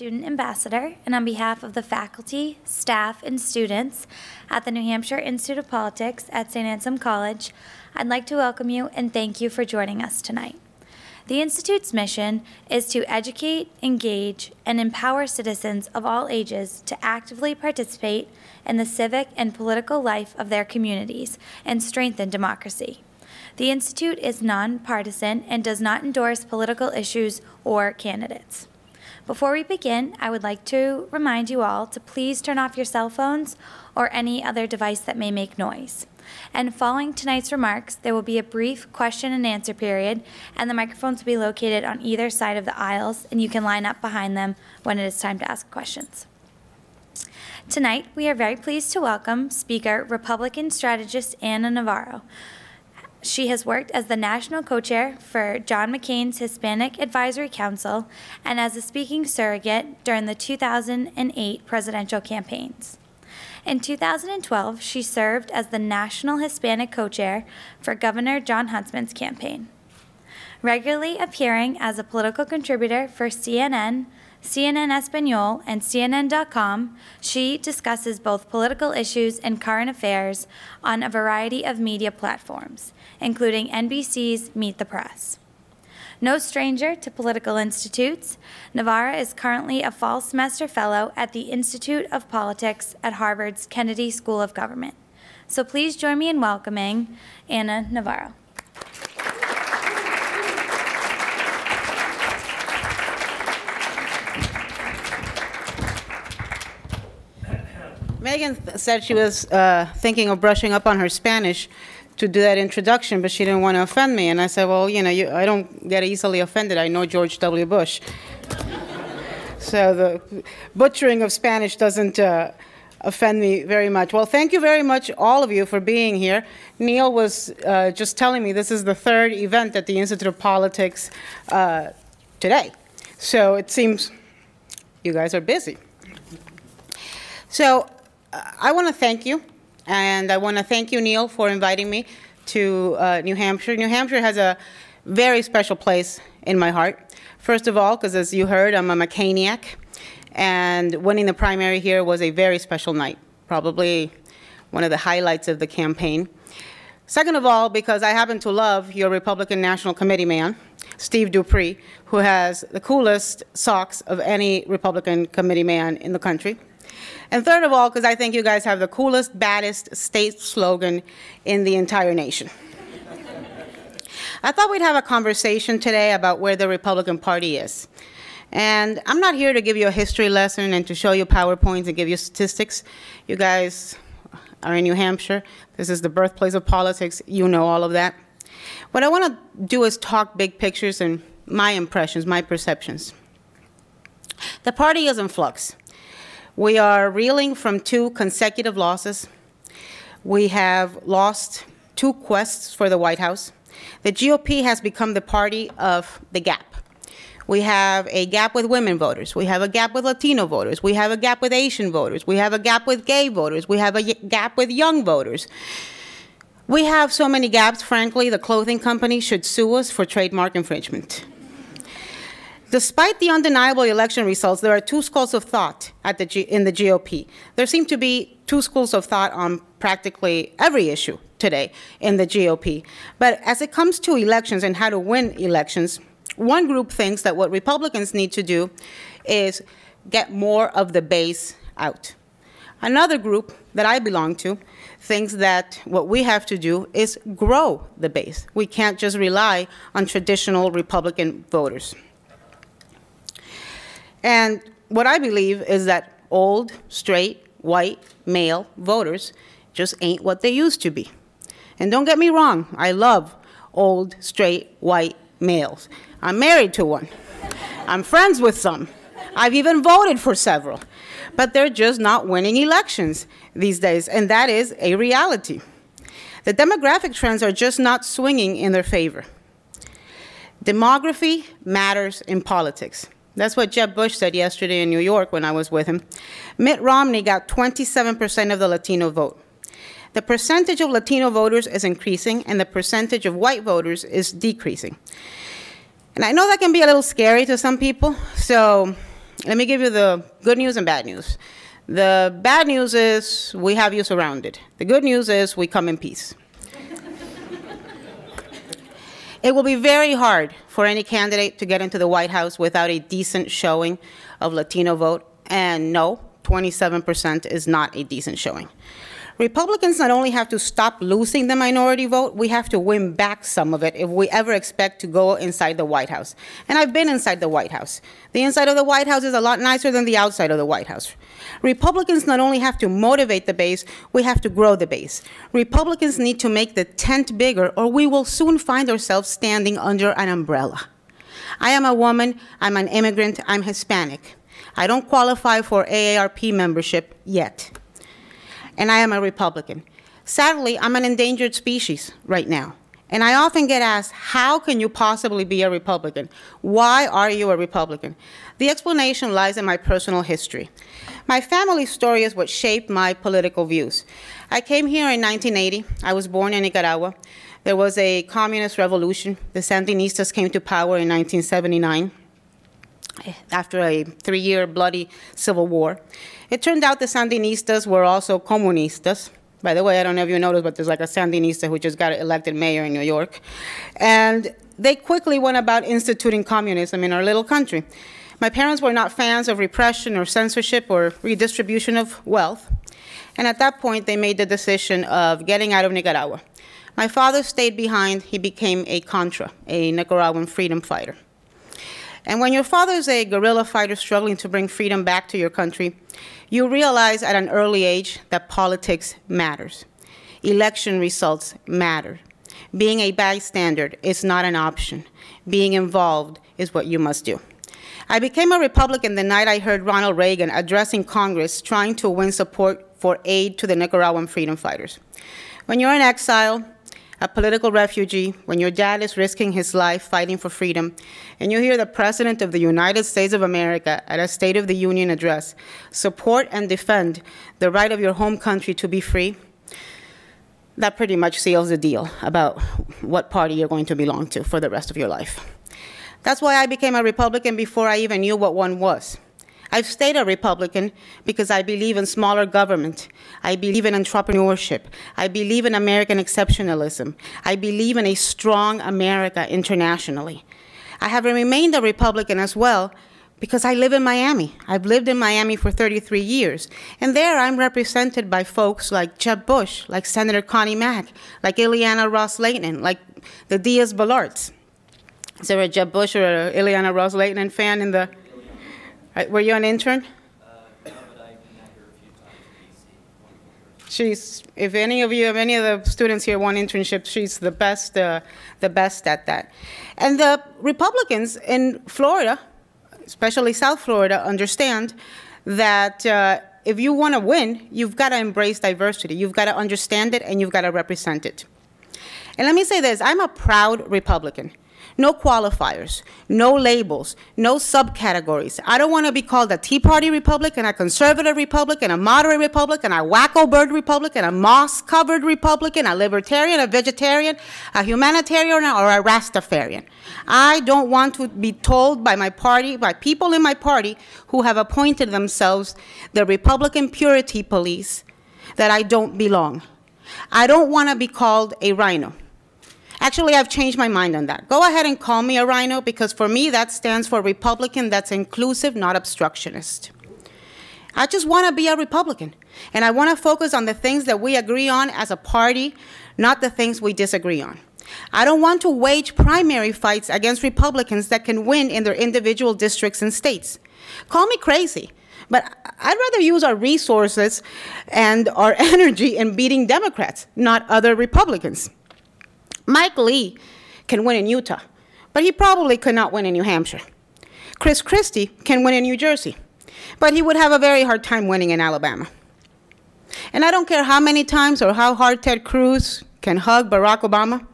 student ambassador, and on behalf of the faculty, staff, and students at the New Hampshire Institute of Politics at St. Anselm College, I'd like to welcome you and thank you for joining us tonight. The Institute's mission is to educate, engage, and empower citizens of all ages to actively participate in the civic and political life of their communities and strengthen democracy. The Institute is nonpartisan and does not endorse political issues or candidates. Before we begin, I would like to remind you all to please turn off your cell phones or any other device that may make noise. And following tonight's remarks, there will be a brief question and answer period, and the microphones will be located on either side of the aisles, and you can line up behind them when it is time to ask questions. Tonight, we are very pleased to welcome Speaker, Republican strategist Ana Navarro. She has worked as the national co-chair for John McCain's Hispanic Advisory Council and as a speaking surrogate during the 2008 presidential campaigns. In 2012, she served as the national Hispanic co-chair for Governor John Huntsman's campaign. Regularly appearing as a political contributor for CNN, CNN Espanol, and CNN.com, she discusses both political issues and current affairs on a variety of media platforms, including NBC's Meet the Press. No stranger to political institutes, Navarro is currently a fall semester fellow at the Institute of Politics at Harvard's Kennedy School of Government. So please join me in welcoming Ana Navarro. Megan said she was thinking of brushing up on her Spanish to do that introduction, but she didn't want to offend me. And I said, well, I don't get easily offended. I know George W. Bush. So the butchering of Spanish doesn't offend me very much. Well, thank you very much, all of you, for being here. Neil was just telling me this is the third event at the Institute of Politics today. So it seems you guys are busy. So I want to thank you, and I want to thank you, Neil, for inviting me to New Hampshire. New Hampshire has a very special place in my heart. First of all, because as you heard, I'm a McCainiac, and winning the primary here was a very special night, probably one of the highlights of the campaign. Second of all, because I happen to love your Republican National Committee man, Steve Dupree, who has the coolest socks of any Republican committee man in the country. And third of all, because I think you guys have the coolest, baddest state slogan in the entire nation. I thought we'd have a conversation today about where the Republican Party is. And I'm not here to give you a history lesson and to show you PowerPoints and give you statistics. You guys are in New Hampshire. This is the birthplace of politics. You know all of that. What I want to do is talk big pictures and my impressions, my perceptions. The party is in flux. We are reeling from 2 consecutive losses. We have lost 2 quests for the White House. The GOP has become the party of the gap. We have a gap with women voters. We have a gap with Latino voters. We have a gap with Asian voters. We have a gap with gay voters. We have a gap with young voters. We have so many gaps, frankly, the clothing company should sue us for trademark infringement. Despite the undeniable election results, there are 2 schools of thought in the GOP. There seem to be 2 schools of thought on practically every issue today in the GOP. But as it comes to elections and how to win elections, one group thinks that what Republicans need to do is get more of the base out. Another group that I belong to thinks that what we have to do is grow the base. We can't just rely on traditional Republican voters. And what I believe is that old, straight, white, male voters just ain't what they used to be. And don't get me wrong, I love old, straight, white males. I'm married to one. I'm friends with some. I've even voted for several. But they're just not winning elections these days, and that is a reality. The demographic trends are just not swinging in their favor. Demography matters in politics. That's what Jeb Bush said yesterday in New York when I was with him. Mitt Romney got 27% of the Latino vote. The percentage of Latino voters is increasing, and the percentage of white voters is decreasing. And I know that can be a little scary to some people, so Let me give you the good news and bad news. The bad news is we have you surrounded. The good news is we come in peace. It will be very hard for any candidate to get into the White House without a decent showing of Latino vote. And no, 27% is not a decent showing. Republicans not only have to stop losing the minority vote, we have to win back some of it if we ever expect to go inside the White House. And I've been inside the White House. The inside of the White House is a lot nicer than the outside of the White House. Republicans not only have to motivate the base, we have to grow the base. Republicans need to make the tent bigger, or we will soon find ourselves standing under an umbrella. I am a woman, I'm an immigrant, I'm Hispanic. I don't qualify for AARP membership yet. And I am a Republican. Sadly, I'm an endangered species right now. And I often get asked, how can you possibly be a Republican? Why are you a Republican? The explanation lies in my personal history. My family story is what shaped my political views. I came here in 1980. I was born in Nicaragua. There was a communist revolution. The Sandinistas came to power in 1979. After a 3-year bloody civil war. It turned out the Sandinistas were also comunistas. By the way, I don't know if you noticed, but there's like a Sandinista who just got elected mayor in New York. And they quickly went about instituting communism in our little country. My parents were not fans of repression or censorship or redistribution of wealth. And at that point, they made the decision of getting out of Nicaragua. My father stayed behind. He became a Contra, a Nicaraguan freedom fighter. And when your father is a guerrilla fighter struggling to bring freedom back to your country, you realize at an early age that politics matters. Election results matter. Being a bystander is not an option. Being involved is what you must do. I became a Republican the night I heard Ronald Reagan addressing Congress trying to win support for aid to the Nicaraguan freedom fighters. When you're in exile, a political refugee, when your dad is risking his life fighting for freedom, and you hear the President of the United States of America at a State of the Union address support and defend the right of your home country to be free, that pretty much seals the deal about what party you're going to belong to for the rest of your life. That's why I became a Republican before I even knew what one was. I've stayed a Republican because I believe in smaller government. I believe in entrepreneurship. I believe in American exceptionalism. I believe in a strong America internationally. I have remained a Republican as well because I live in Miami. I've lived in Miami for 33 years. And there I'm represented by folks like Jeb Bush, like Senator Connie Mack, like Ileana Ros-Lehtinen, like the Diaz-Balarts. Is there a Jeb Bush or an Ileana Ros-Lehtinen fan in the... Were you an intern? No, but I met her a few times in DC. She's, if any of the students here want internships, she's the best at that. And the Republicans in Florida, especially South Florida, understand that if you want to win, you've got to embrace diversity. You've got to understand it, and you've got to represent it. And let me say this, I'm a proud Republican. No qualifiers, no labels, no subcategories. I don't want to be called a Tea Party Republican, a conservative Republican, a moderate Republican, a wacko bird Republican, a moss-covered Republican, a libertarian, a vegetarian, a humanitarian, or a Rastafarian. I don't want to be told by my party, by people in my party who have appointed themselves the Republican Purity Police, that I don't belong. I don't want to be called a rhino. Actually, I've changed my mind on that. Go ahead and call me a rhino, because for me, that stands for Republican that's inclusive, not obstructionist. I just want to be a Republican, and I want to focus on the things that we agree on as a party, not the things we disagree on. I don't want to wage primary fights against Republicans that can win in their individual districts and states. Call me crazy, but I'd rather use our resources and our energy in beating Democrats, not other Republicans. Mike Lee can win in Utah, but he probably could not win in New Hampshire. Chris Christie can win in New Jersey, but he would have a very hard time winning in Alabama. And I don't care how many times or how hard Ted Cruz can hug Barack Obama,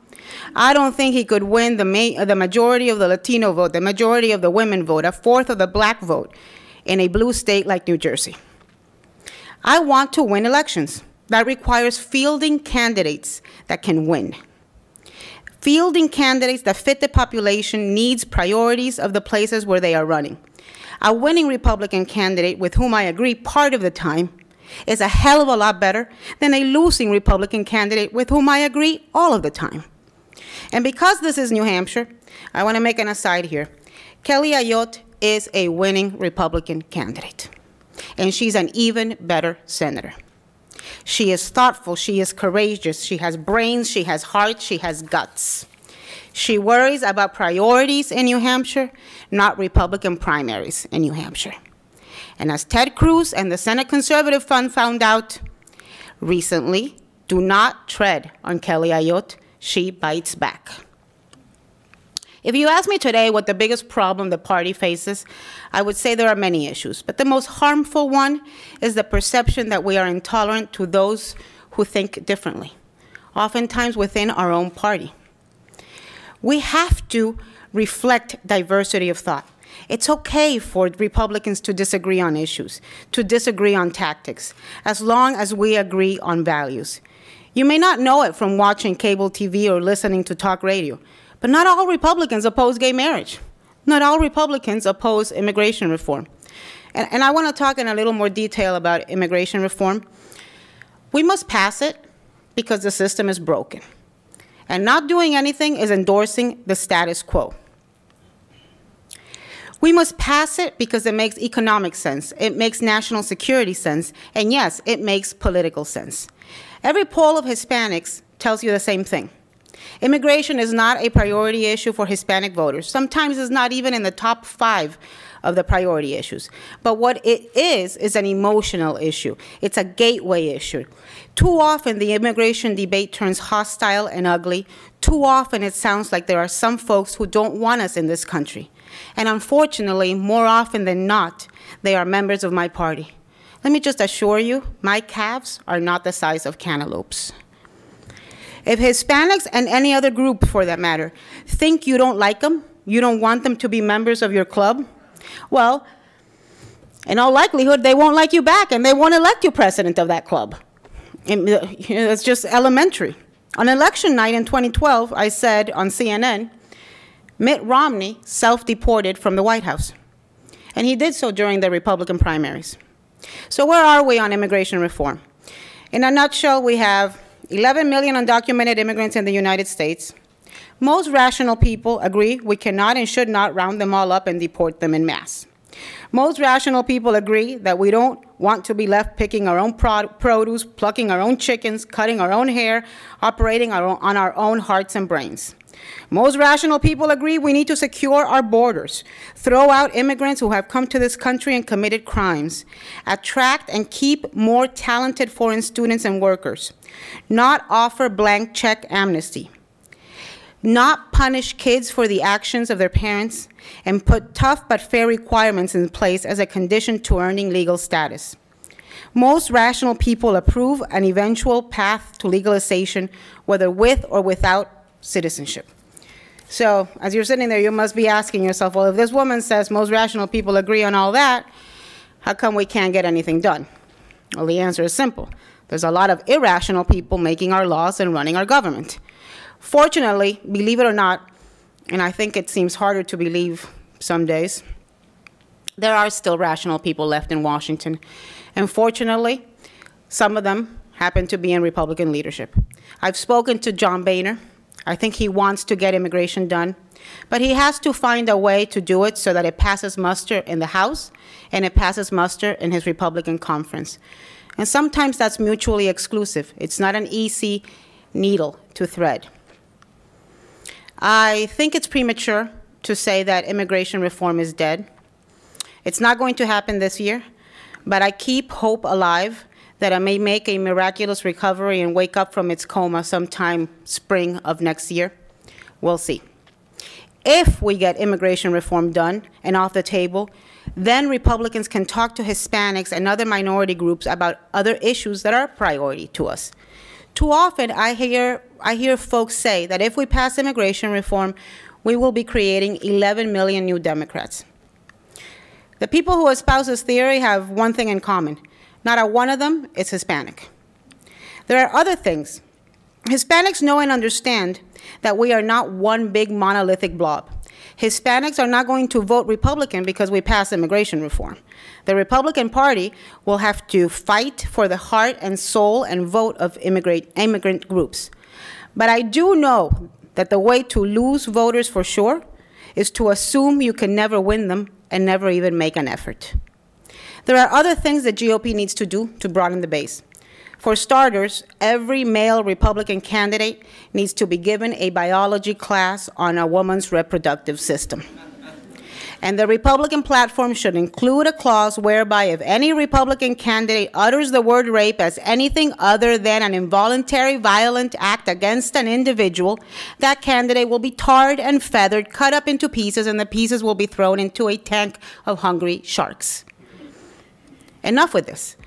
I don't think he could win the majority of the Latino vote, the majority of the women vote, a fourth of the black vote in a blue state like New Jersey. I want to win elections. That requires fielding candidates that can win. Fielding candidates that fit the population needs priorities of the places where they are running. A winning Republican candidate with whom I agree part of the time is a hell of a lot better than a losing Republican candidate with whom I agree all of the time. And because this is New Hampshire, I want to make an aside here. Kelly Ayotte is a winning Republican candidate, and she's an even better senator. She is thoughtful, she is courageous, she has brains, she has heart, she has guts. She worries about priorities in New Hampshire, not Republican primaries in New Hampshire. And as Ted Cruz and the Senate Conservative Fund found out recently, do not tread on Kelly Ayotte. She bites back. If you ask me today what the biggest problem the party faces, I would say there are many issues. But the most harmful one is the perception that we are intolerant to those who think differently, oftentimes within our own party. We have to reflect diversity of thought. It's okay for Republicans to disagree on issues, to disagree on tactics, as long as we agree on values. You may not know it from watching cable TV or listening to talk radio, but not all Republicans oppose gay marriage. Not all Republicans oppose immigration reform. And I want to talk in a little more detail about immigration reform. We must pass it because the system is broken. And not doing anything is endorsing the status quo. We must pass it because it makes economic sense, it makes national security sense, and yes, it makes political sense. Every poll of Hispanics tells you the same thing. Immigration is not a priority issue for Hispanic voters. Sometimes it's not even in the top 5 of the priority issues. But what it is an emotional issue. It's a gateway issue. Too often the immigration debate turns hostile and ugly. Too often it sounds like there are some folks who don't want us in this country. And unfortunately, more often than not, they are members of my party. Let me just assure you, my calves are not the size of cantaloupes. If Hispanics and any other group, for that matter, think you don't like them, you don't want them to be members of your club, well, in all likelihood, they won't like you back, and they won't elect you president of that club. It's just elementary. On election night in 2012, I said on CNN, Mitt Romney self-deported from the White House, and he did so during the Republican primaries. So where are we on immigration reform? In a nutshell, we have 11 million undocumented immigrants in the United States. Most rational people agree we cannot and should not round them all up and deport them en masse. Most rational people agree that we don't want to be left picking our own produce, plucking our own chickens, cutting our own hair, operating on our own hearts and brains. Most rational people agree we need to secure our borders, throw out immigrants who have come to this country and committed crimes, attract and keep more talented foreign students and workers, not offer blank check amnesty, not punish kids for the actions of their parents, and put tough but fair requirements in place as a condition to earning legal status. Most rational people approve an eventual path to legalization, whether with or without citizenship. So, as you're sitting there, you must be asking yourself, well, if this woman says most rational people agree on all that, how come we can't get anything done? Well, the answer is simple. There's a lot of irrational people making our laws and running our government. Fortunately, believe it or not, and I think it seems harder to believe some days, there are still rational people left in Washington. And fortunately, some of them happen to be in Republican leadership. I've spoken to John Boehner. I think he wants to get immigration done, but he has to find a way to do it so that it passes muster in the House and it passes muster in his Republican conference. And sometimes that's mutually exclusive. It's not an easy needle to thread. I think it's premature to say that immigration reform is dead. It's not going to happen this year, but I keep hope alive that it may make a miraculous recovery and wake up from its coma sometime spring of next year. We'll see. If we get immigration reform done and off the table, then Republicans can talk to Hispanics and other minority groups about other issues that are a priority to us. Too often, I hear folks say that if we pass immigration reform, we will be creating 11 million new Democrats. The people who espouse this theory have one thing in common. Not a one of them is Hispanic. There are other things. Hispanics know and understand that we are not one big monolithic blob. Hispanics are not going to vote Republican because we passed immigration reform. The Republican Party will have to fight for the heart and soul and vote of immigrant groups. But I do know that the way to lose voters for sure is to assume you can never win them and never even make an effort. There are other things the GOP needs to do to broaden the base. For starters, every male Republican candidate needs to be given a biology class on a woman's reproductive system. And the Republican platform should include a clause whereby if any Republican candidate utters the word rape as anything other than an involuntary violent act against an individual, that candidate will be tarred and feathered, cut up into pieces, and the pieces will be thrown into a tank of hungry sharks. Enough with this.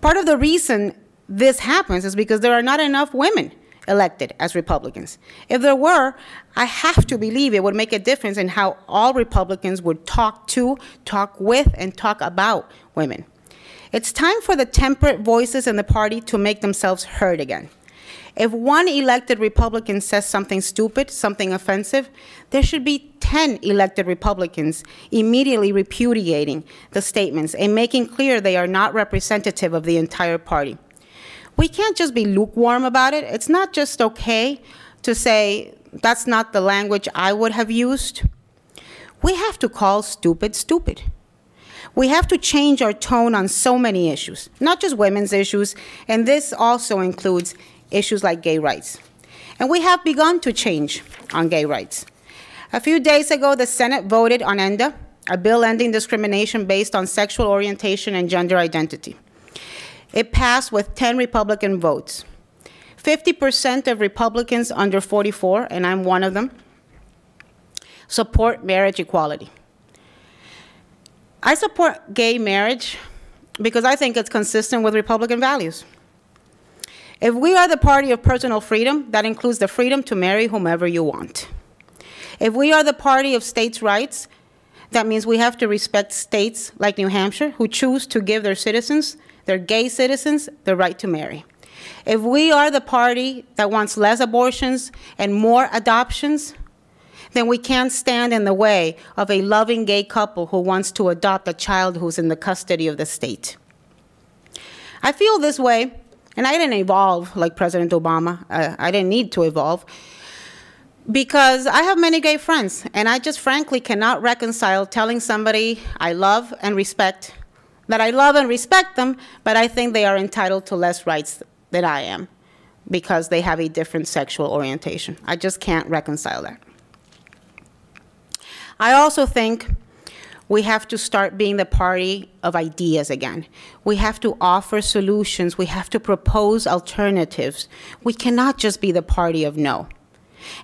Part of the reason this happens is because there are not enough women elected as Republicans. If there were, I have to believe it would make a difference in how all Republicans would talk to, talk with, and talk about women. It's time for the temperate voices in the party to make themselves heard again. If one elected Republican says something stupid, something offensive, there should be 10 elected Republicans immediately repudiating the statements and making clear they are not representative of the entire party. We can't just be lukewarm about it. It's not just okay to say, that's not the language I would have used. We have to call stupid, stupid. We have to change our tone on so many issues, not just women's issues, and this also includes issues like gay rights. And we have begun to change on gay rights. A few days ago, the Senate voted on ENDA, a bill ending discrimination based on sexual orientation and gender identity. It passed with 10 Republican votes. 50% of Republicans under 44, and I'm one of them, support marriage equality. I support gay marriage because I think it's consistent with Republican values. If we are the party of personal freedom, that includes the freedom to marry whomever you want. If we are the party of states' rights, that means we have to respect states like New Hampshire who choose to give their citizens, their gay citizens, the right to marry. If we are the party that wants less abortions and more adoptions, then we can't stand in the way of a loving gay couple who wants to adopt a child who's in the custody of the state. I feel this way, and I didn't evolve like President Obama. I didn't need to evolve, because I have many gay friends, and I just frankly cannot reconcile telling somebody I love and respect that I love and respect them, but I think they are entitled to less rights than I am because they have a different sexual orientation. I just can't reconcile that. I also think we have to start being the party of ideas again. We have to offer solutions. We have to propose alternatives. We cannot just be the party of no.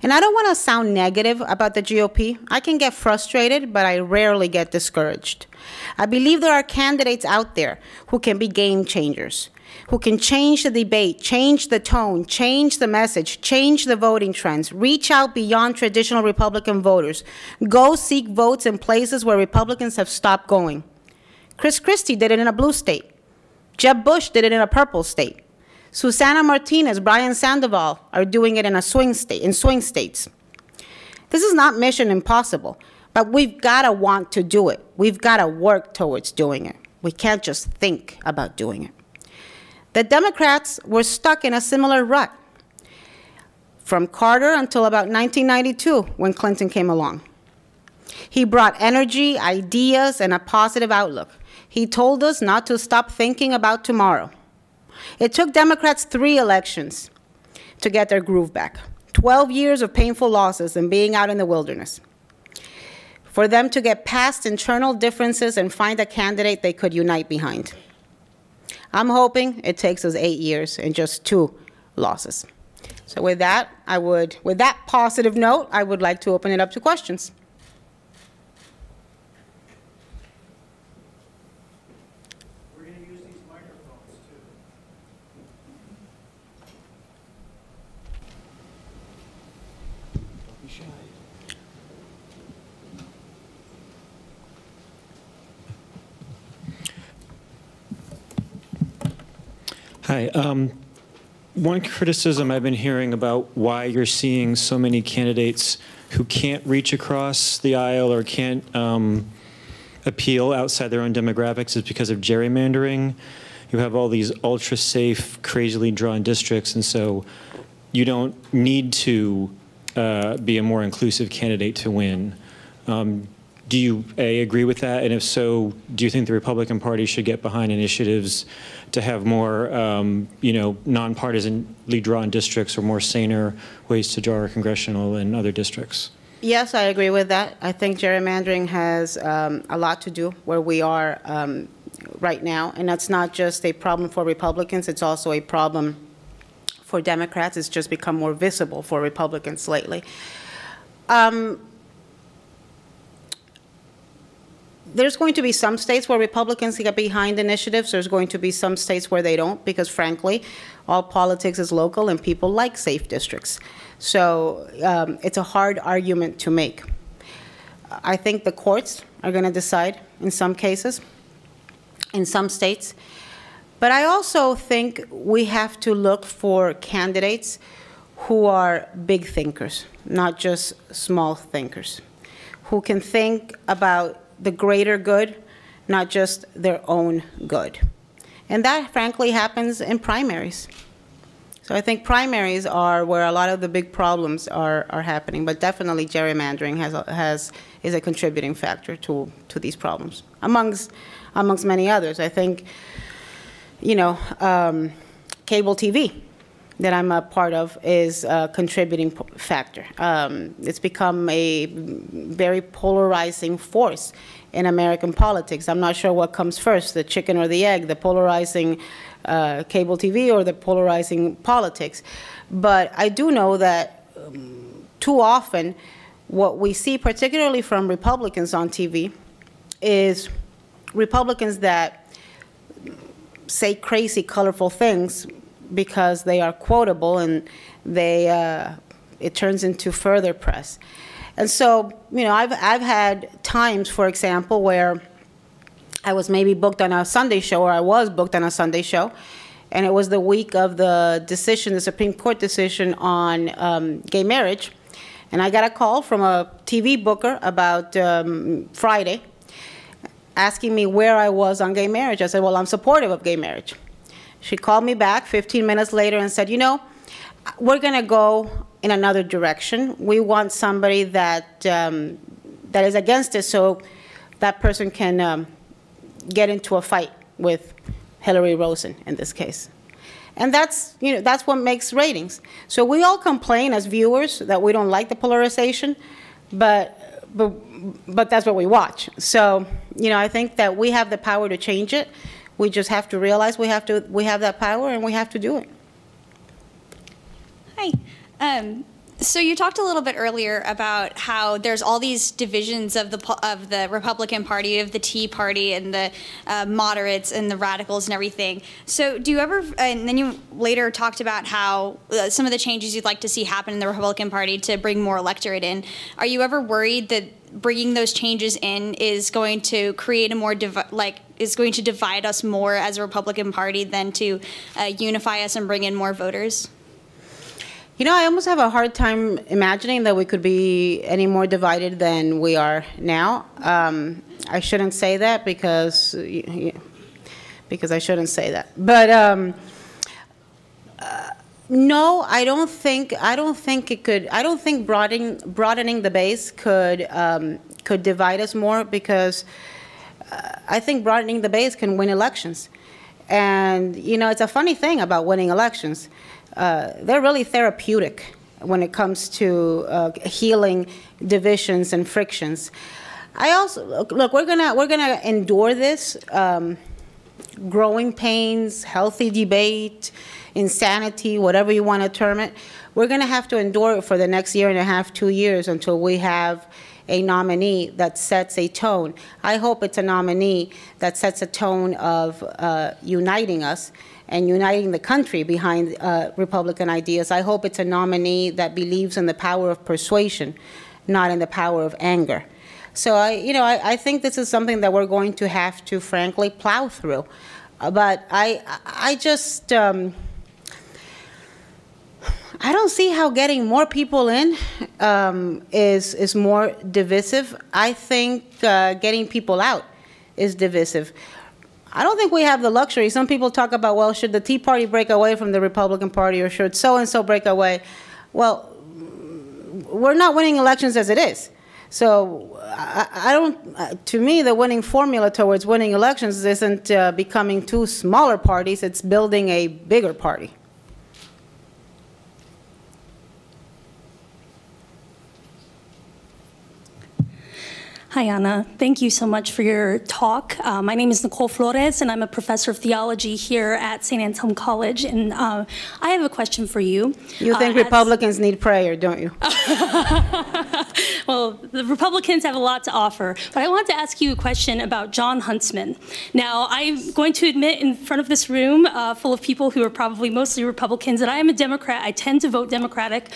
And I don't want to sound negative about the GOP. I can get frustrated, but I rarely get discouraged. I believe there are candidates out there who can be game changers, who can change the debate, change the tone, change the message, change the voting trends, reach out beyond traditional Republican voters, go seek votes in places where Republicans have stopped going. Chris Christie did it in a blue state. Jeb Bush did it in a purple state. Susana Martinez, Brian Sandoval are doing it in swing states. This is not mission impossible, but we've got to want to do it. We've got to work towards doing it. We can't just think about doing it. The Democrats were stuck in a similar rut from Carter until about 1992 when Clinton came along. He brought energy, ideas, and a positive outlook. He told us not to stop thinking about tomorrow. It took Democrats 3 elections to get their groove back, 12 years of painful losses and being out in the wilderness, for them to get past internal differences and find a candidate they could unite behind. I'm hoping it takes us 8 years and just 2 losses. So with that positive note, I would like to open it up to questions. Hi. One criticism I've been hearing about why you're seeing so many candidates who can't reach across the aisle or can't appeal outside their own demographics is because of gerrymandering. You have all these ultra-safe, crazily drawn districts, and so you don't need to be a more inclusive candidate to win. Do you, A, agree with that? And if so, do you think the Republican Party should get behind initiatives to have more, nonpartisanly drawn districts or more saner ways to draw our congressional and other districts? Yes, I agree with that. I think gerrymandering has a lot to do where we are right now, and that's not just a problem for Republicans, it's also a problem for Democrats. It's just become more visible for Republicans lately. There's going to be some states where Republicans get behind initiatives. There's going to be some states where they don't, because frankly, all politics is local and people like safe districts. So it's a hard argument to make. I think the courts are going to decide in some cases, in some states. But I also think we have to look for candidates who are big thinkers, not just small thinkers, who can think about the greater good, not just their own good. And that, frankly, happens in primaries. So I think primaries are where a lot of the big problems are happening, but definitely gerrymandering is a contributing factor to these problems, amongst many others. I think, cable TV that I'm a part of is a contributing factor. It's become a very polarizing force in American politics. I'm not sure what comes first, the chicken or the egg, the polarizing cable TV or the polarizing politics. But I do know that too often what we see, particularly from Republicans on TV, is Republicans that say crazy, colorful things because they are quotable and it turns into further press. And so, I've had times, for example, where I was maybe booked on a Sunday show, or I was booked on a Sunday show, and it was the week of the decision, the Supreme Court decision on gay marriage, and I got a call from a TV booker about Friday asking me where I was on gay marriage. I said, well, I'm supportive of gay marriage. She called me back 15 minutes later and said, we're going to go in another direction. We want somebody that is against it so that person can get into a fight with Hillary Rosen in this case. And that's what makes ratings. So we all complain as viewers that we don't like the polarization, but that's what we watch. So, I think that we have the power to change it. We just have to realize we have that power and we have to do it. Hi. So you talked a little bit earlier about how there's all these divisions of the Republican Party, of the Tea Party, and the moderates and the radicals and everything. So do you ever, and then you later talked about how some of the changes you'd like to see happen in the Republican Party to bring more electorate in. Are you ever worried that bringing those changes in is going to create a more is going to divide us more as a Republican Party than to unify us and bring in more voters? I almost have a hard time imagining that we could be any more divided than we are now. I shouldn't say that because I shouldn't say that. But no, I don't think it could. I don't think broadening the base could divide us more, because I think broadening the base can win elections. And it's a funny thing about winning elections. They're really therapeutic when it comes to healing divisions and frictions. I also look. We're gonna endure this growing pains, healthy debate, insanity, whatever you want to term it. We're gonna have to endure it for the next year and a half, 2 years, until we have a nominee that sets a tone. I hope it's a nominee that sets a tone of uniting us and uniting the country behind Republican ideas. I hope it's a nominee that believes in the power of persuasion, not in the power of anger. So I think this is something that we're going to have to, frankly, plow through. But I just I don't see how getting more people in is more divisive. I think getting people out is divisive. I don't think we have the luxury. Some people talk about, well, should the Tea Party break away from the Republican Party, or should so-and-so break away? Well, we're not winning elections as it is. So I don't, to me, the winning formula towards winning elections isn't becoming two smaller parties, it's building a bigger party. Hi, Ana. Thank you so much for your talk. My name is Nicole Flores, and I'm a professor of theology here at St. Anselm College. And I have a question for you. You think Republicans need prayer, don't you? Well, the Republicans have a lot to offer. But I want to ask you a question about Jon Huntsman. Now, I'm going to admit in front of this room full of people who are probably mostly Republicans that I am a Democrat. I tend to vote Democratic.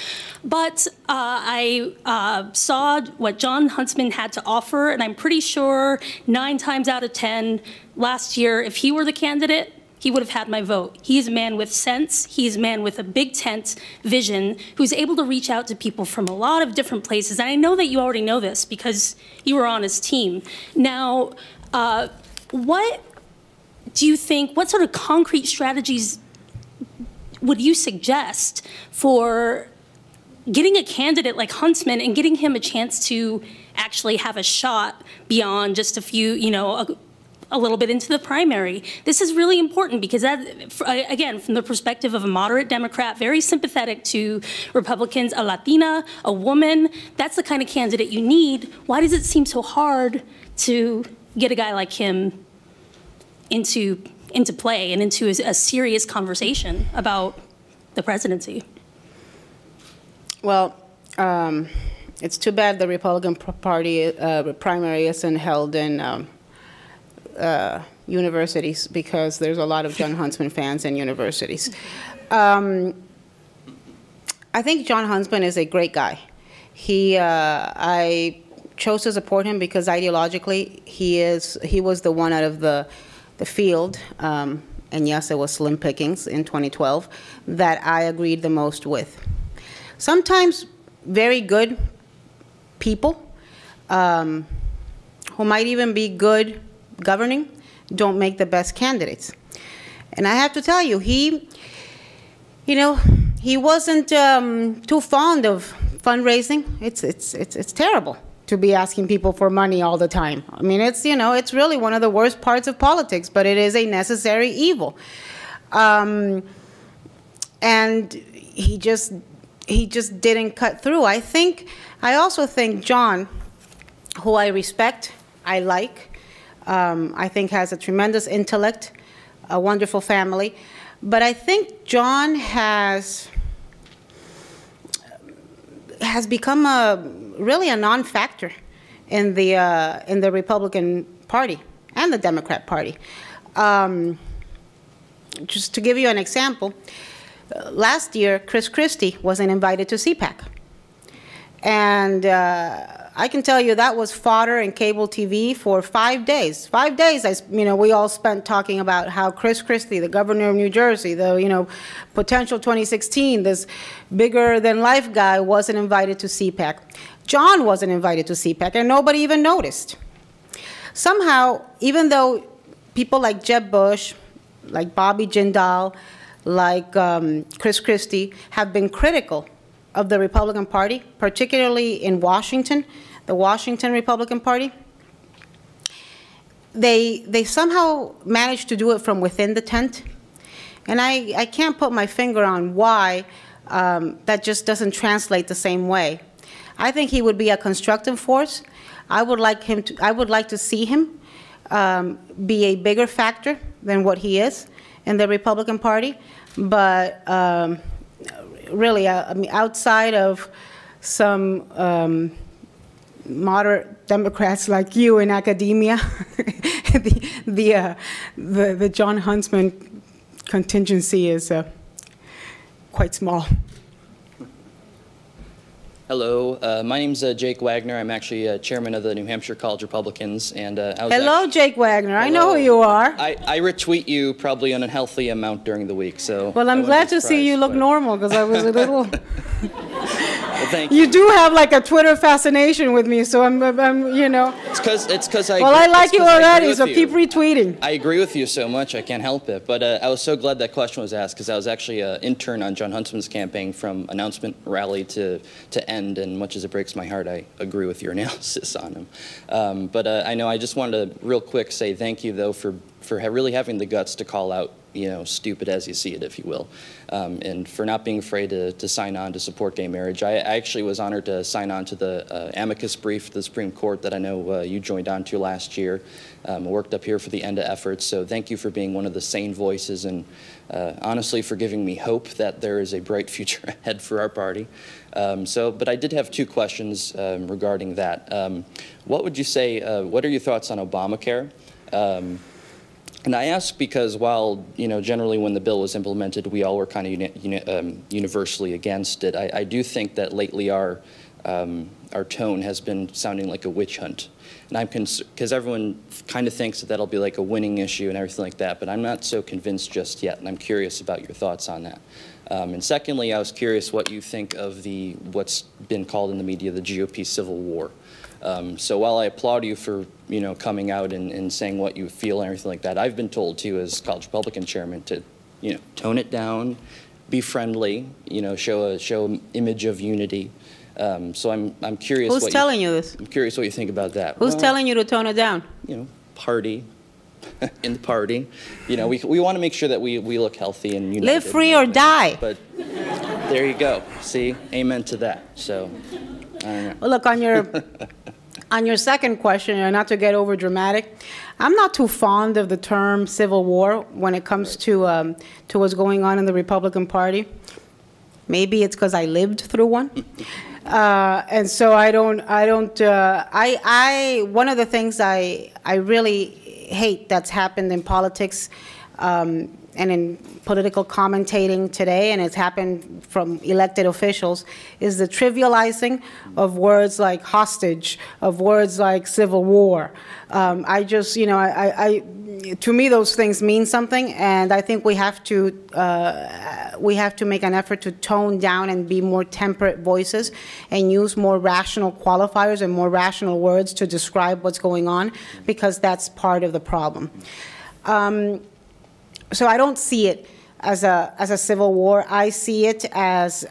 But I saw what Jon Huntsman had to offer, and I'm pretty sure 9 times out of 10 last year, if he were the candidate, he would have had my vote. He's a man with sense. He's a man with a big tent vision who's able to reach out to people from a lot of different places. And I know that you already know this because you were on his team. Now, what do you think, what sort of concrete strategies would you suggest for getting a candidate like Huntsman and getting him a chance to actually have a shot beyond just a few, you know, a little bit into the primary? This is really important because that, again, from the perspective of a moderate Democrat, very sympathetic to Republicans, a Latina, a woman, that's the kind of candidate you need. Why does it seem so hard to get a guy like him into play and into a serious conversation about the presidency? Well, it's too bad the Republican Party primary isn't held in universities, because there's a lot of Jon Huntsman fans in universities. I think Jon Huntsman is a great guy. I chose to support him because ideologically he was the one out of the field, and yes, it was slim pickings in 2012, that I agreed the most with. Sometimes very good people who might even be good governing don't make the best candidates. And I have to tell you, he wasn't too fond of fundraising. It's terrible to be asking people for money all the time. I mean, it's really one of the worst parts of politics, but it is a necessary evil. And he just didn't cut through. I also think Jon, who I respect, I like, I think has a tremendous intellect, a wonderful family, but I think Jon has become really a non-factor in the Republican Party and the Democrat Party. Just to give you an example, last year Chris Christie wasn't invited to CPAC, and I can tell you that was fodder in cable TV for 5 days. 5 days, we all spent talking about how Chris Christie, the governor of New Jersey, the potential 2016, this bigger-than-life guy, wasn't invited to CPAC. Jon wasn't invited to CPAC, and nobody even noticed. Somehow, even though people like Jeb Bush, like Bobby Jindal, like Chris Christie have been critical of the Republican Party, particularly in Washington, the Washington Republican Party, they somehow managed to do it from within the tent. And I can't put my finger on why that just doesn't translate the same way. I think he would be a constructive force. I would like to see him be a bigger factor than what he is in the Republican Party. But really, I mean, outside of some moderate Democrats like you in academia, the Jon Huntsman contingency is quite small. Hello, my name's Jake Wagner. I'm actually chairman of the New Hampshire College Republicans, and I was Hello, Jake Wagner. I know who you are. I retweet you probably an unhealthy amount during the week, so. Well, I'm glad to see you look normal, because I was a little. Well, thank you. You do have like a Twitter fascination with me, so I'm you know. It's because I. Well, I like you already, so you. keep retweeting. I agree with you so much, I can't help it. But I was so glad that question was asked, because I was actually an intern on John Huntsman's campaign from announcement rally to end, and much as it breaks my heart, I agree with your analysis on him. But I know I just wanted to real quick say thank you, though, for really having the guts to call out, you know, stupid as you see it, if you will, and for not being afraid to sign on to support gay marriage. I actually was honored to sign on to the amicus brief to the Supreme Court that I know you joined on to last year. I worked up here for the ENDA efforts, so thank you for being one of the sane voices and honestly for giving me hope that there is a bright future ahead for our party. But I did have two questions regarding that. What would you say, what are your thoughts on Obamacare? And I ask because while, you know, generally when the bill was implemented, we all were kind of universally against it, I do think that lately our tone has been sounding like a witch hunt. And I'm because everyone kind of thinks that that'll be like a winning issue and everything like that, but I'm not so convinced just yet, and I'm curious about your thoughts on that. And secondly, I was curious what you think of what's been called in the media the GOP civil war. So while I applaud you for, you know, coming out and saying what you feel and everything like that, I've been told too as college Republican chairman to, you know, tone it down, be friendly, you know, show an image of unity. So I'm curious. Who's telling you this? I'm curious what you think about that. Who's telling you to tone it down? You know, party. In the party, you know, we want to make sure that we look healthy and united. Live free or die. But there you go. See, amen to that. So, I don't know. Well, look, on your second question, not to get over dramatic, I'm not too fond of the term civil war when it comes to what's going on in the Republican Party. Maybe it's because I lived through one. And so one of the things I really hate that's happened in politics and in political commentating today, and it's happened from elected officials, is the trivializing of words like hostage, of words like civil war. I just, you know, to me those things mean something, and I think we have to make an effort to tone down and be more temperate voices and use more rational qualifiers and more rational words to describe what's going on, because that's part of the problem. So I don't see it as a civil war. I see it as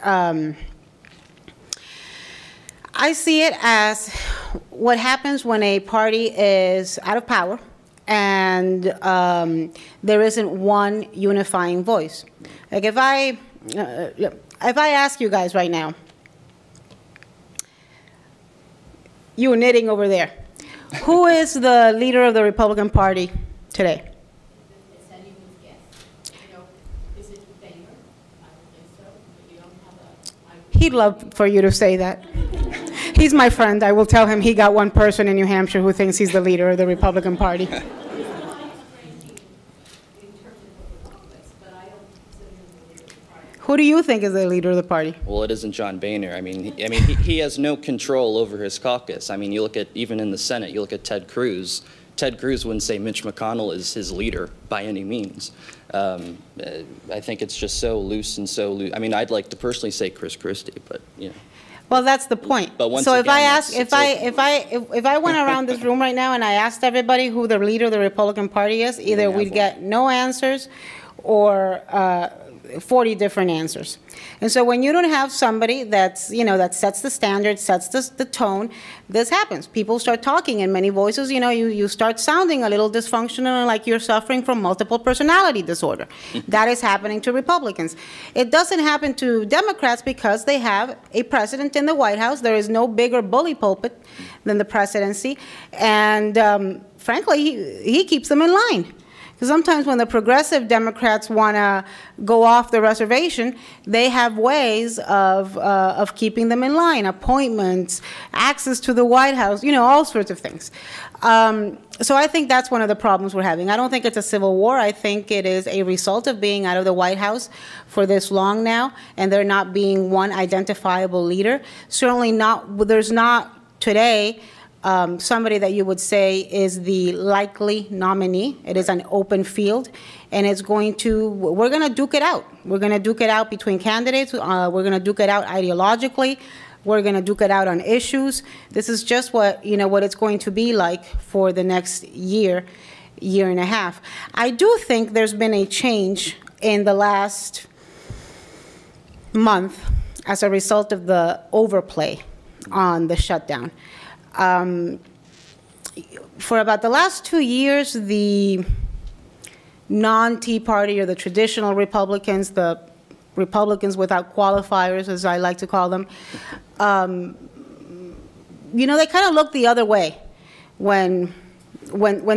what happens when a party is out of power and there isn't one unifying voice. Like if I ask you guys right now, you knitting over there, who is the leader of the Republican Party today? He'd love for you to say that. He's my friend. I will tell him he got one person in New Hampshire who thinks he's the leader of the Republican Party. Who do you think is the leader of the party? Well, it isn't John Boehner. I mean, he has no control over his caucus. I mean, you look at, even in the Senate, you look at Ted Cruz. Ted Cruz wouldn't say Mitch McConnell is his leader by any means. I think it's just so loose and so loose. I mean, I'd like to personally say Chris Christie, but, you know. Well, that's the point. But once so again, if I went around this room right now and I asked everybody who the leader of the Republican Party is, either we'd get no answers or 40 different answers. And so when you don't have somebody that's, you know, that sets the standard, sets the tone, this happens. People start talking in many voices. You know, you start sounding a little dysfunctional, like you're suffering from multiple personality disorder. That is happening to Republicans. It doesn't happen to Democrats because they have a president in the White House. There is no bigger bully pulpit than the presidency. And frankly, he keeps them in line. Because sometimes when the progressive Democrats want to go off the reservation, they have ways of keeping them in line, appointments, access to the White House, you know, all sorts of things. So I think that's one of the problems we're having. I don't think it's a civil war. I think it is a result of being out of the White House for this long now, and there not being one identifiable leader. Certainly not, there's not today somebody that you would say is the likely nominee. It is an open field, and it's going to, we're going to duke it out. We're going to duke it out between candidates. We're going to duke it out ideologically. We're going to duke it out on issues. This is just what, you know, what it's going to be like for the next year, year and a half. I do think there's been a change in the last month as a result of the overplay on the shutdown. For about the last 2 years, the non-Tea Party or the traditional Republicans, the Republicans without qualifiers, as I like to call them, you know, they kind of looked the other way when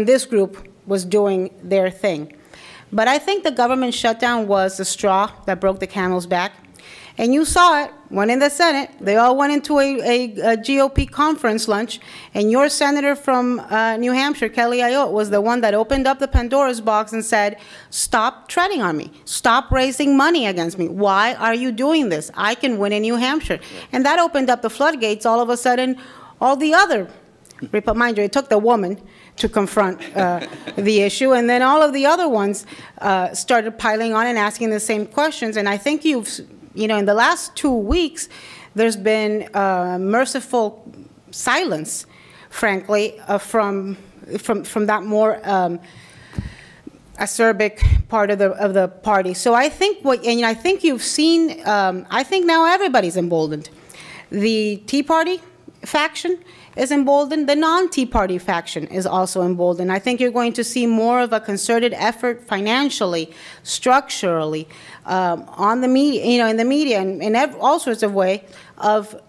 this group was doing their thing. But I think the government shutdown was the straw that broke the camel's back. And you saw it when in the Senate, they all went into a GOP conference lunch, and your senator from New Hampshire, Kelly NHIOP, was the one that opened up the Pandora's box and said, stop treading on me. Stop raising money against me. Why are you doing this? I can win in New Hampshire. And that opened up the floodgates. All of a sudden, all the other, mind you, it took the woman to confront the issue, and then all of the other ones started piling on and asking the same questions. And I think you know, in the last 2 weeks, there's been merciful silence, frankly, from that more acerbic part of the party. So I think and I think you've seen. I think now everybody's emboldened. The Tea Party faction is emboldened. The non-Tea Party faction is also emboldened. I think you're going to see more of a concerted effort financially, structurally, on the media, you know, in the media, and in all sorts of ways, of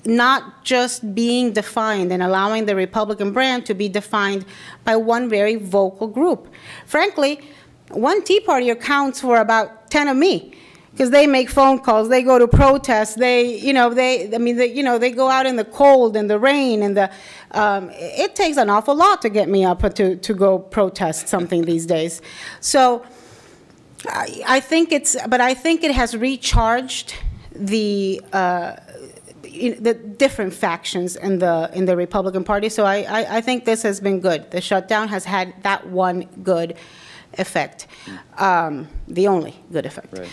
not just being defined and allowing the Republican brand to be defined by one very vocal group. Frankly, one Tea Party accounts for about 10 of me, because they make phone calls, they go to protests, they go out in the cold and the rain, and it takes an awful lot to get me up to go protest something these days. So I think it has recharged the different factions in the Republican Party. So I think this has been good. The shutdown has had that one good effect, the only good effect. Right.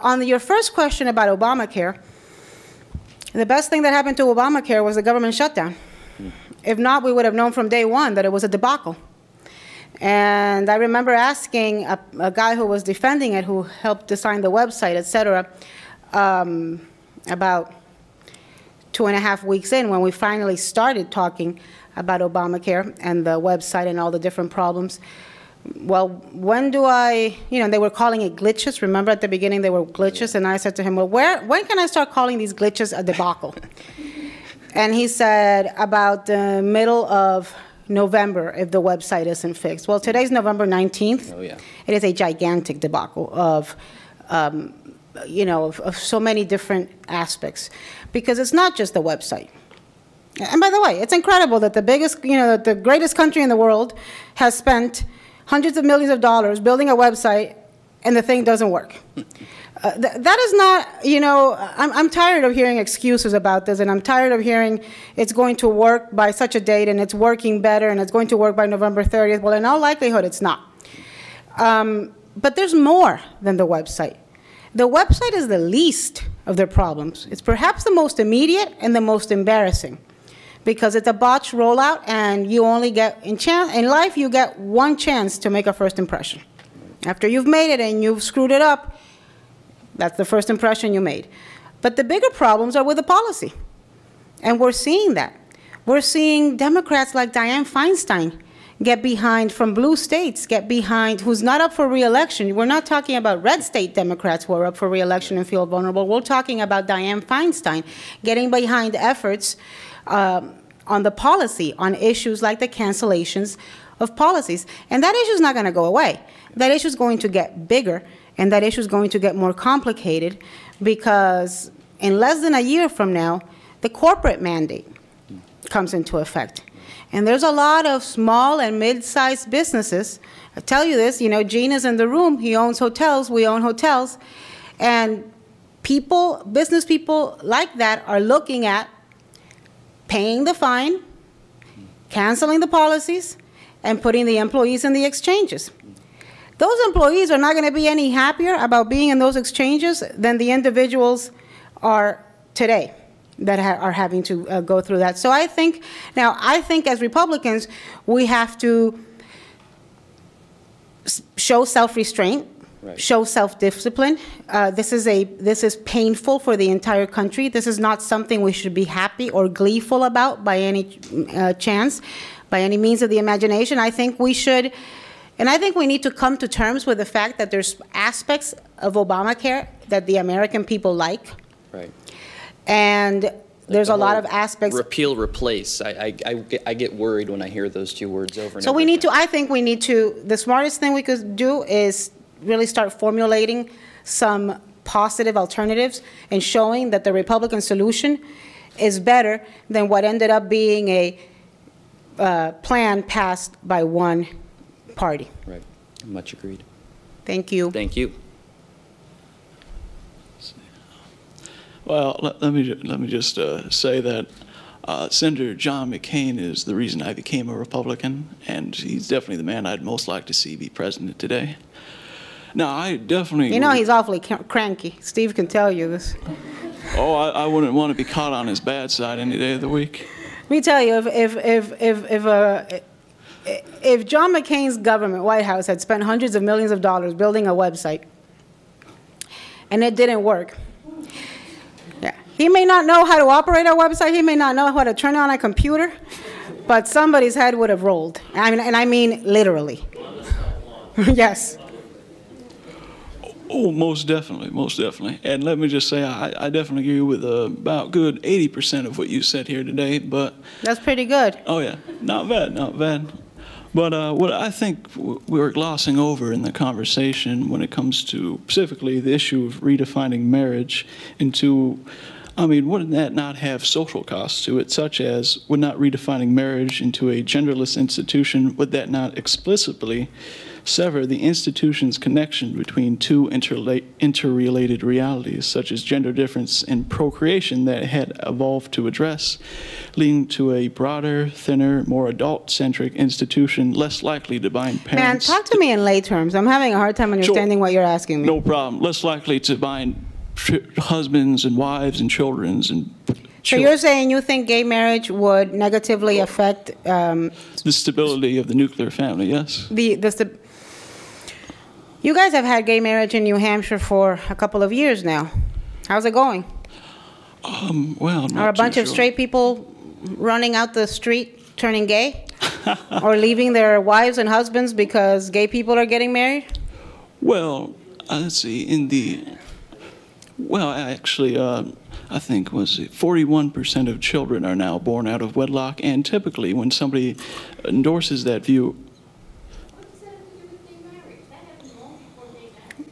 On your first question about Obamacare, the best thing that happened to Obamacare was the government shutdown. If not, we would have known from day one that it was a debacle. And I remember asking a guy who was defending it, who helped design the website, et cetera, about 2.5 weeks in, when we finally started talking about Obamacare and the website and all the different problems. Well, when do I, you know, they were calling it glitches. Remember at the beginning they were glitches? And I said to him, well, when can I start calling these glitches a debacle? And he said, about the middle of November, if the website isn't fixed. Well, today's November 19th. Oh, yeah. It is a gigantic debacle of, you know, of so many different aspects. Because it's not just the website. And by the way, it's incredible that the biggest, you know, the greatest country in the world has spent hundreds of millions of dollars building a website, and the thing doesn't work. That is not, you know, I'm tired of hearing excuses about this, and I'm tired of hearing it's going to work by such a date, and it's working better, and it's going to work by November 30th. Well, in all likelihood, it's not. But there's more than the website. The website is the least of their problems. It's perhaps the most immediate and the most embarrassing, because it's a botched rollout, and you only get, in life, you get one chance to make a first impression. After you've made it and you've screwed it up, that's the first impression you made. But the bigger problems are with the policy, and we're seeing that. We're seeing Democrats like Dianne Feinstein get behind, from blue states, get behind, who's not up for re-election. We're not talking about red state Democrats who are up for re-election and feel vulnerable. We're talking about Dianne Feinstein getting behind efforts on the policy, on issues like the cancellations of policies. And that issue is not going to go away. That issue is going to get bigger, and that issue is going to get more complicated because in less than a year from now, the corporate mandate comes into effect. And there's a lot of small and mid-sized businesses. I tell you this, you know, Gene is in the room. He owns hotels. We own hotels. And people, business people like that are looking at paying the fine, canceling the policies, and putting the employees in the exchanges. Those employees are not going to be any happier about being in those exchanges than the individuals are today that are having to go through that. So I think, now I think as Republicans, we have to show self-restraint, right, show self-discipline. This is painful for the entire country. This is not something we should be happy or gleeful about by any chance, by any means of the imagination. I think we should, and I think we need to come to terms with the fact that there's aspects of Obamacare that the American people like. Right. And there's a lot of aspects. Repeal, replace. I get worried when I hear those two words over and over. So we need to, I think we need to, the smartest thing we could do is really start formulating some positive alternatives and showing that the Republican solution is better than what ended up being a plan passed by one party. Right. Much agreed. Thank you. Thank you. Well, let me just say that Senator John McCain is the reason I became a Republican, and he's definitely the man I'd most like to see be president today. Now, I definitely... You know he's awfully cranky. Steve can tell you this. Oh, I wouldn't want to be caught on his bad side any day of the week. Let me tell you, if John McCain's government, White House, had spent hundreds of millions of dollars building a website, and it didn't work, he may not know how to operate our website. He may not know how to turn on a computer, but somebody's head would have rolled. And I mean literally. Yes. Oh, most definitely, most definitely. And let me just say, I definitely agree with about good 80% of what you said here today. But that's pretty good. Oh yeah, not bad, not bad. But what I think we're glossing over in the conversation when it comes to specifically the issue of redefining marriage into, I mean, wouldn't that not have social costs to it, such as would not redefining marriage into a genderless institution, would that not explicitly sever the institution's connection between two interrelated realities, such as gender difference and procreation that it had evolved to address, leading to a broader, thinner, more adult-centric institution less likely to bind parents? Man, talk to me in lay terms. I'm having a hard time understanding what you're asking me. No problem. Less likely to bind husbands and wives and children and So you're saying you think gay marriage would negatively affect the stability of the nuclear family? Yes. You guys have had gay marriage in New Hampshire for a couple of years now. How's it going? Well, are a bunch of straight people running out the street turning gay, or leaving their wives and husbands because gay people are getting married? Well, let's see. Well, actually, I think, was it 41% of children are now born out of wedlock, and typically when somebody endorses that view...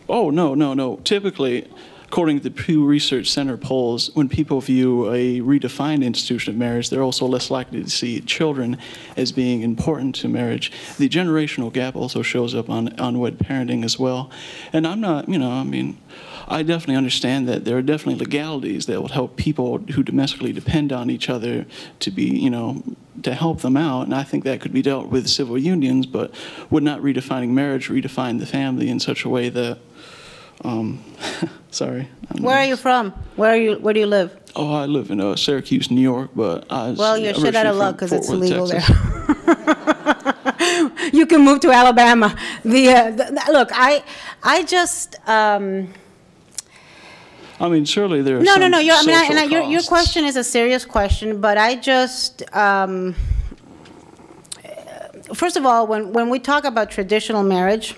Oh, no. Typically, according to the Pew Research Center polls, when people view a redefined institution of marriage, they're also less likely to see children as being important to marriage. The generational gap also shows up on unwed parenting as well. And I'm not, I definitely understand that there are definitely legalities that will help people who domestically depend on each other to be, to help them out. And I think that could be dealt with civil unions, but would not redefining marriage redefine the family in such a way that, sorry. Where are you from? Where do you live? Oh, I live in Syracuse, New York, but well, you're shit out of luck because it's illegal there. You can move to Alabama. Look, I just. I mean, surely there are your question is a serious question, but I just, first of all, when we talk about traditional marriage,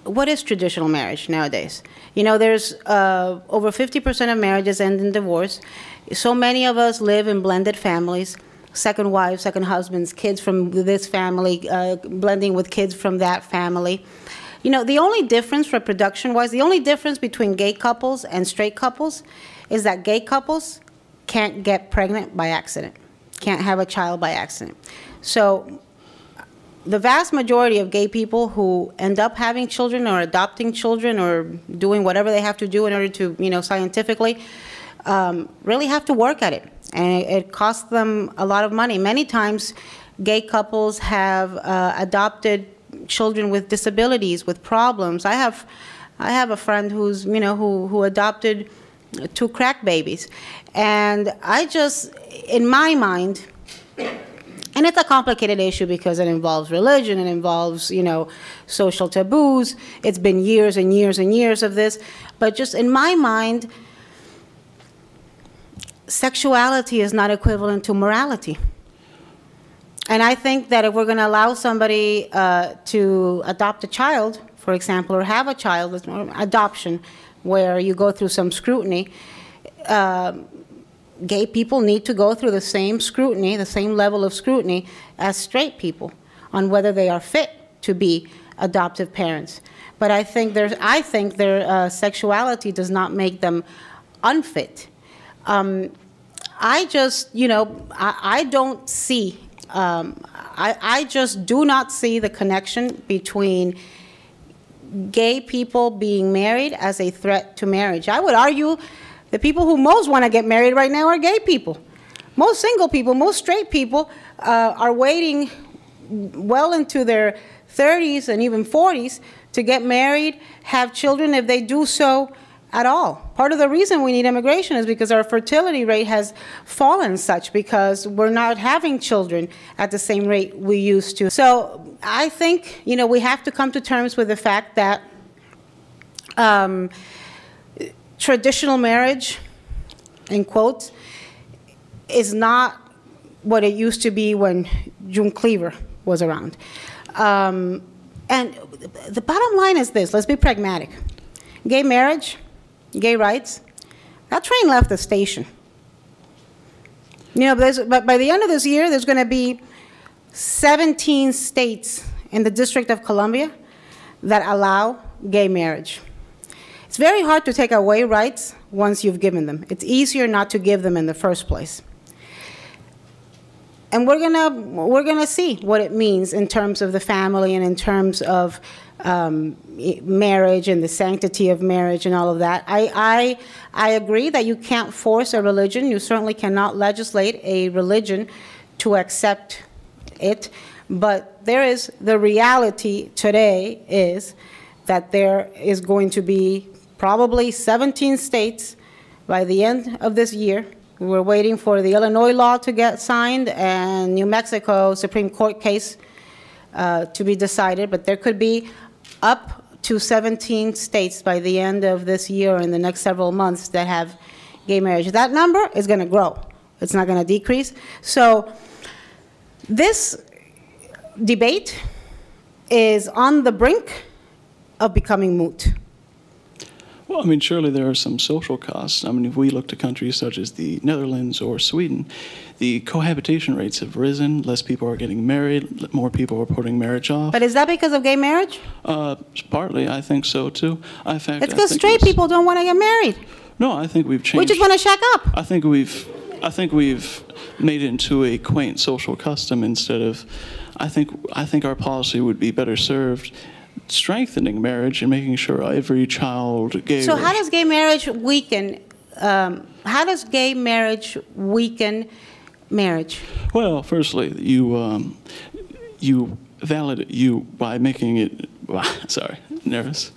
what is traditional marriage nowadays? There's over 50% of marriages end in divorce. So many of us live in blended families. second wives, second husbands, kids from this family, blending with kids from that family. You know, the only difference reproduction-wise, the only difference between gay couples and straight couples is that gay couples can't get pregnant by accident, can't have a child by accident. So the vast majority of gay people who end up having children or adopting children or doing whatever they have to do in order to, you know, scientifically, really have to work at it. And it costs them a lot of money. Many times, gay couples have adopted children with disabilities, with problems. I have a friend who's, you know, who adopted 2 crack babies. And I just, in my mind, and it's a complicated issue because it involves religion, it involves, you know, social taboos. It's been years and years and years of this. But just in my mind, sexuality is not equivalent to morality. And I think that if we're going to allow somebody to adopt a child, for example, or have a child, adoption, where you go through some scrutiny, gay people need to go through the same scrutiny, the same level of scrutiny as straight people on whether they are fit to be adoptive parents. But I think their sexuality does not make them unfit. I just, you know, I don't see, I just do not see the connection between gay people being married as a threat to marriage. I would argue the people who most want to get married right now are gay people. Most single people, most straight people are waiting well into their 30s and even 40s to get married, have children if they do so at all. Part of the reason we need immigration is because our fertility rate has fallen such because we're not having children at the same rate we used to. So I think, you know, we have to come to terms with the fact that traditional marriage, in quotes, is not what it used to be when June Cleaver was around. And the bottom line is this, let's be pragmatic. Gay marriage, gay rights, that train left the station. You know, but by the end of this year, there's going to be 17 states in the District of Columbia that allow gay marriage. It's very hard to take away rights once you've given them. It's easier not to give them in the first place. And we're gonna see what it means in terms of the family and in terms of marriage and the sanctity of marriage and all of that. I agree that you can't force a religion. You certainly cannot legislate a religion to accept it. But there is, the reality today is that there is going to be probably 17 states by the end of this year. We're waiting for the Illinois law to get signed and New Mexico Supreme Court case to be decided, but there could be up to 17 states by the end of this year or in the next several months that have gay marriage. That number is going to grow. It's not going to decrease. So this debate is on the brink of becoming moot. Well, I mean, surely there are some social costs. I mean, if we look to countries such as the Netherlands or Sweden, the cohabitation rates have risen, less people are getting married, more people are putting marriage off. But is that because of gay marriage? Partly, I think so, too. In fact, it's because straight people don't want to get married. No, I think we've changed. We just want to shack up. I think we've made it into a quaint social custom instead of, I think our policy would be better served strengthening marriage and making sure every child, gay. So how does gay marriage weaken? How does gay marriage weaken marriage? Well, firstly, you validate by making it. Sorry, nervous.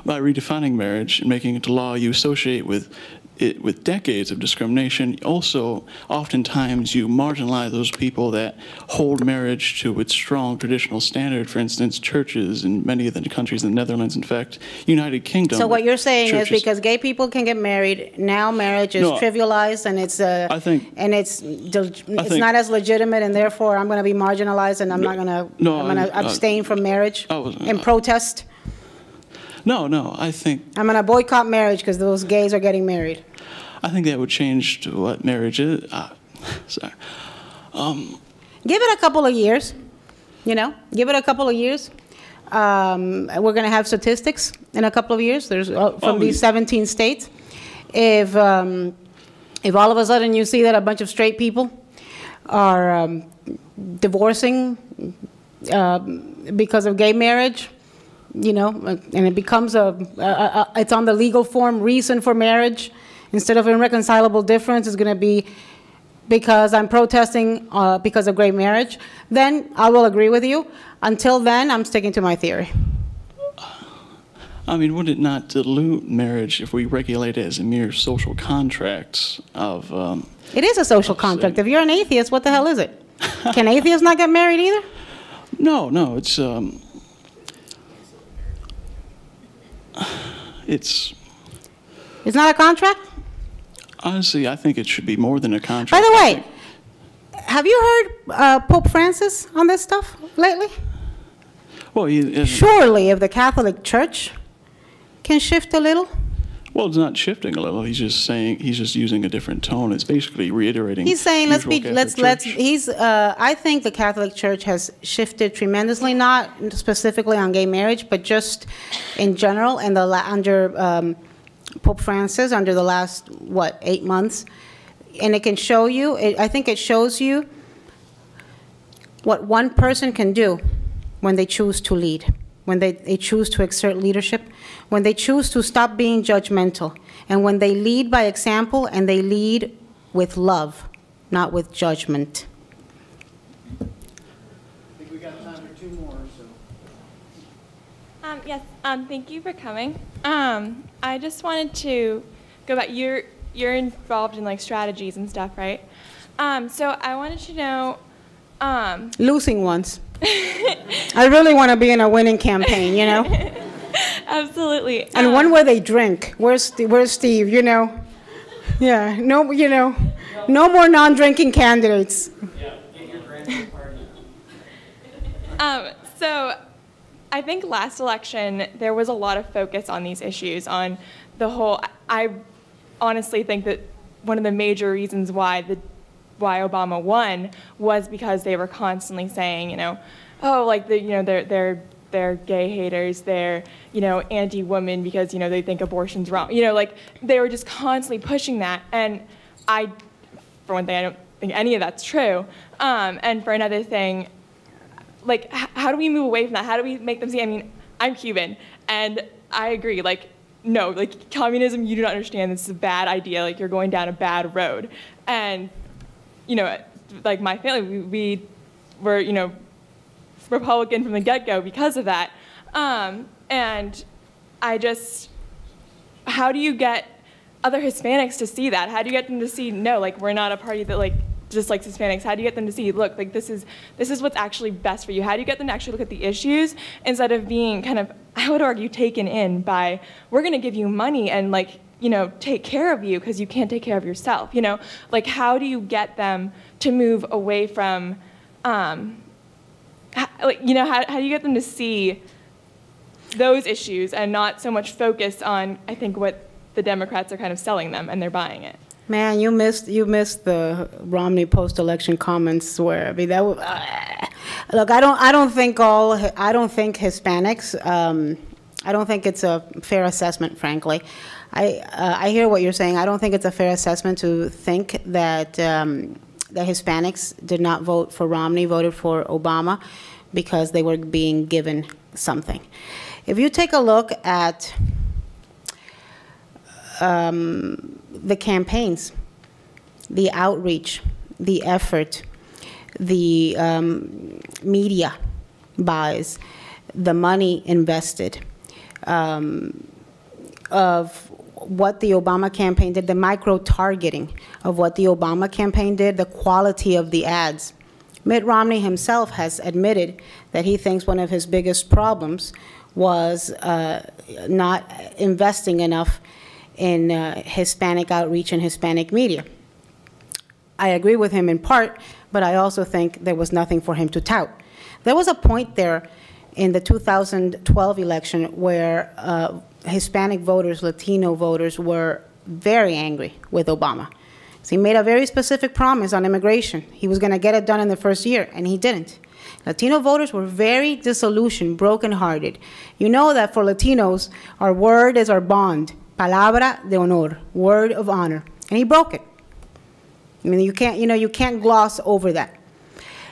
By redefining marriage and making it law, you associate with decades of discrimination. Also, oftentimes you marginalize those people that hold marriage to its strong traditional standard. For instance, churches in many of the countries in the Netherlands, in fact, United Kingdom. So what you're saying is because gay people can get married, now marriage is trivialized and it's it's not as legitimate, and therefore I'm going to be marginalized and I'm going to abstain from marriage in protest. No, I think I'm going to boycott marriage because those gays are getting married. I think that would change to what marriage is. Sorry. Give it a couple of years, you know, give it a couple of years. We're going to have statistics in a couple of years. There's from these 17 states. If all of a sudden you see that a bunch of straight people are divorcing because of gay marriage, you know, and it becomes it's on the legal form, reason for marriage, instead of irreconcilable difference, it's going to be because I'm protesting because of gay marriage, then I will agree with you. Until then, I'm sticking to my theory. I mean, would it not dilute marriage if we regulate it as a mere social contract of... it is a social contract. If you're an atheist, what the hell is it? Can atheists not get married either? No, no, it's... It's not a contract? Honestly, I think it should be more than a contract. By the way, have you heard Pope Francis on this stuff lately? Well, surely if the Catholic Church can shift a little? Well, it's not shifting a little. He's just saying, he's just using a different tone. It's basically reiterating. He's saying, I think the Catholic Church has shifted tremendously, not specifically on gay marriage, but just in general, and under Pope Francis, under the last, 8 months. And it can show you, I think it shows you what one person can do when they choose to lead, when they choose to exert leadership, when they choose to stop being judgmental, and when they lead by example and they lead with love, not with judgment. I think we got time for 2 more. So. Yes, thank you for coming. I just wanted to go back. You're involved in like strategies and stuff, right? So I wanted to know. Losing ones. I really want to be in a winning campaign, you know? Absolutely. And one where they drink. Where's Steve, you know? Yeah, no, you know, no more non-drinking candidates. Yeah, get your grand party. So I think last election, there was a lot of focus on these issues, on the whole, I honestly think that one of the major reasons why Obama won was because they were constantly saying, you know, oh, like they're gay haters, they're, you know, anti-woman because, you know, they think abortion's wrong. You know, like they were just constantly pushing that. And for one thing, I don't think any of that's true. And for another thing, like how do we move away from that? How do we make them see? I mean, I'm Cuban, and I agree. Like, no, like communism, you do not understand. This is a bad idea. Like you're going down a bad road. And you know, like my family, we were, you know, Republican from the get-go because of that. And I just, how do you get other Hispanics to see that? How do you get them to see, no, like we're not a party that like just likes Hispanics? How do you get them to see, look, like this is what's actually best for you? How do you get them to actually look at the issues instead of being kind of, I would argue, taken in by, we're going to give you money and like, you know, take care of you because you can't take care of yourself, you know? Like, how do you get them to move away from, like, you know, how do you get them to see those issues and not so much focus on, I think, what the Democrats are kind of selling them and they're buying it? Man, you missed the Romney post-election comments where, I mean, that was, look, I don't think Hispanics, I don't think it's a fair assessment, frankly. I hear what you're saying. I don't think it's a fair assessment to think that that Hispanics did not vote for Romney, voted for Obama because they were being given something. If you take a look at the campaigns, the outreach, the effort, the media buys, the money invested, of what the Obama campaign did, the micro-targeting of what the Obama campaign did, the quality of the ads. Mitt Romney himself has admitted that he thinks one of his biggest problems was not investing enough in Hispanic outreach and Hispanic media. I agree with him in part, but I also think there was nothing for him to tout. There was a point there in the 2012 election where Hispanic voters, Latino voters were very angry with Obama So he made a very specific promise on immigration. He was going to get it done in the first year, and he didn't. Latino voters were very disillusioned, brokenhearted. You know that for Latinos, our word is our bond, palabra de honor, word of honor, and he broke it. I mean, you can't gloss over that.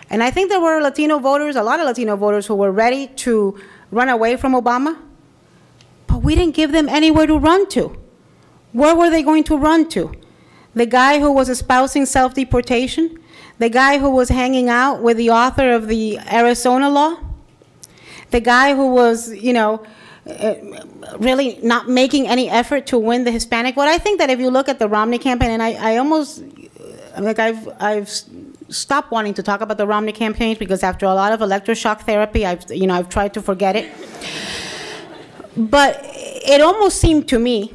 And I think there were Latino voters, a lot of Latino voters, who were ready to run away from Obama, but we didn't give them anywhere to run to. Where were they going to run to? The guy who was espousing self-deportation? The guy who was hanging out with the author of the Arizona law? The guy who was, really not making any effort to win the Hispanic vote? I think that if you look at the Romney campaign, and I've stopped wanting to talk about the Romney campaign because after a lot of electroshock therapy, I've tried to forget it. But it almost seemed to me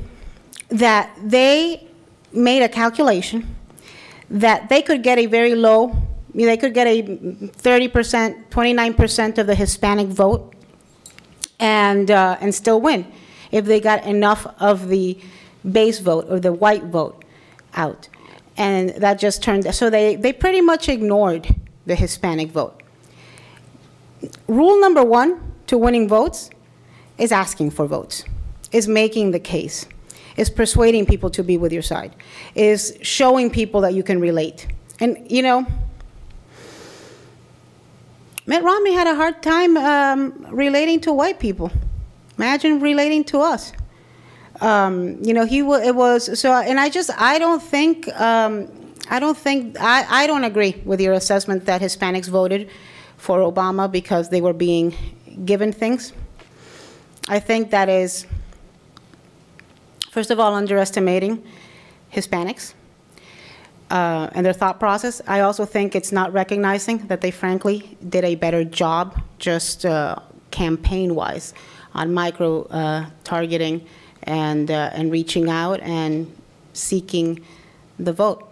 that they made a calculation that they could get a very low, they could get a 30%, 29% of the Hispanic vote and still win if they got enough of the base vote or the white vote out. And that just turned, so they pretty much ignored the Hispanic vote. Rule number one to winning votes is asking for votes, is making the case, is persuading people to be with your side, is showing people that you can relate. And, Mitt Romney had a hard time relating to white people. Imagine relating to us. I don't agree with your assessment that Hispanics voted for Obama because they were being given things. I think that is, first of all, underestimating Hispanics and their thought process. I also think it's not recognizing that they frankly did a better job just campaign-wise on micro-targeting and reaching out and seeking the vote.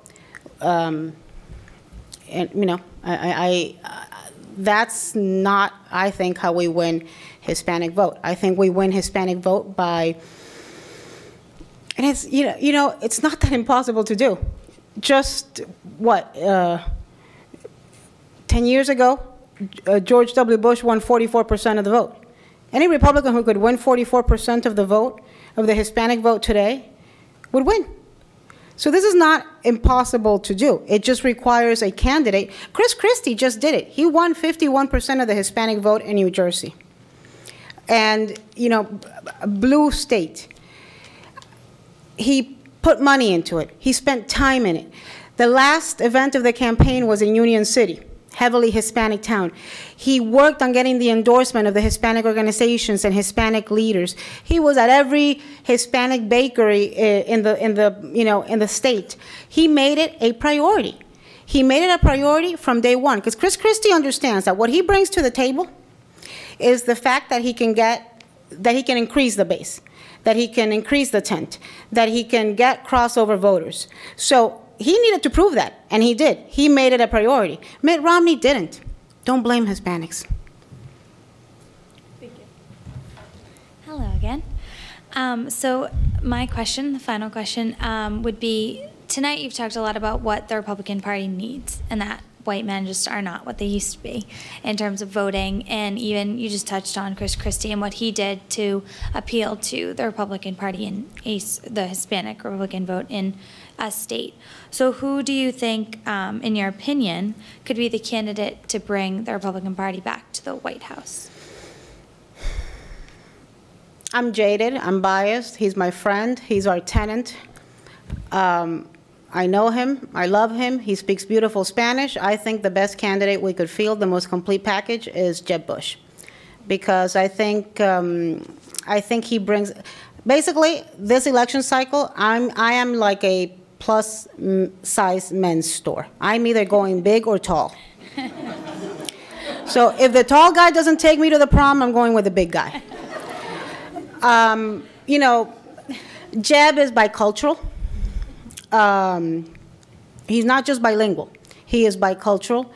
That's not, I think, how we win Hispanic vote. I think we win Hispanic vote by, and it's, it's not that impossible to do. Just, 10 years ago, George W. Bush won 44% of the vote. Any Republican who could win 44% of the vote, of the Hispanic vote today, would win. So this is not impossible to do. It just requires a candidate. Chris Christie just did it. He won 51% of the Hispanic vote in New Jersey. And, a blue state. He put money into it. He spent time in it. The last event of the campaign was in Union City, heavily Hispanic town. He worked on getting the endorsement of the Hispanic organizations and Hispanic leaders. He was at every Hispanic bakery in the state. He made it a priority. He made it a priority from day one, because Chris Christie understands that what he brings to the table is the fact that he can increase the base, that he can increase the tent, that he can get crossover voters. So he needed to prove that, and he did. He made it a priority. Mitt Romney didn't. Don't blame Hispanics. Thank you. Hello again. So my question, the final question, would be, tonight you've talked a lot about what the Republican Party needs, and that white men just are not what they used to be in terms of voting, and even you just touched on Chris Christie and what he did to appeal to the Republican Party and the Hispanic Republican vote in a state. So who do you think, in your opinion, could be the candidate to bring the Republican Party back to the White House? I'm jaded, I'm biased, he's my friend, he's our tenant. I know him, I love him, he speaks beautiful Spanish. I think the best candidate we could field, the most complete package, is Jeb Bush. Because I think he brings, basically, this election cycle, I am like a plus size men's store. I'm either going big or tall. So if the tall guy doesn't take me to the prom, I'm going with the big guy. Jeb is bicultural. He's not just bilingual. He is bicultural.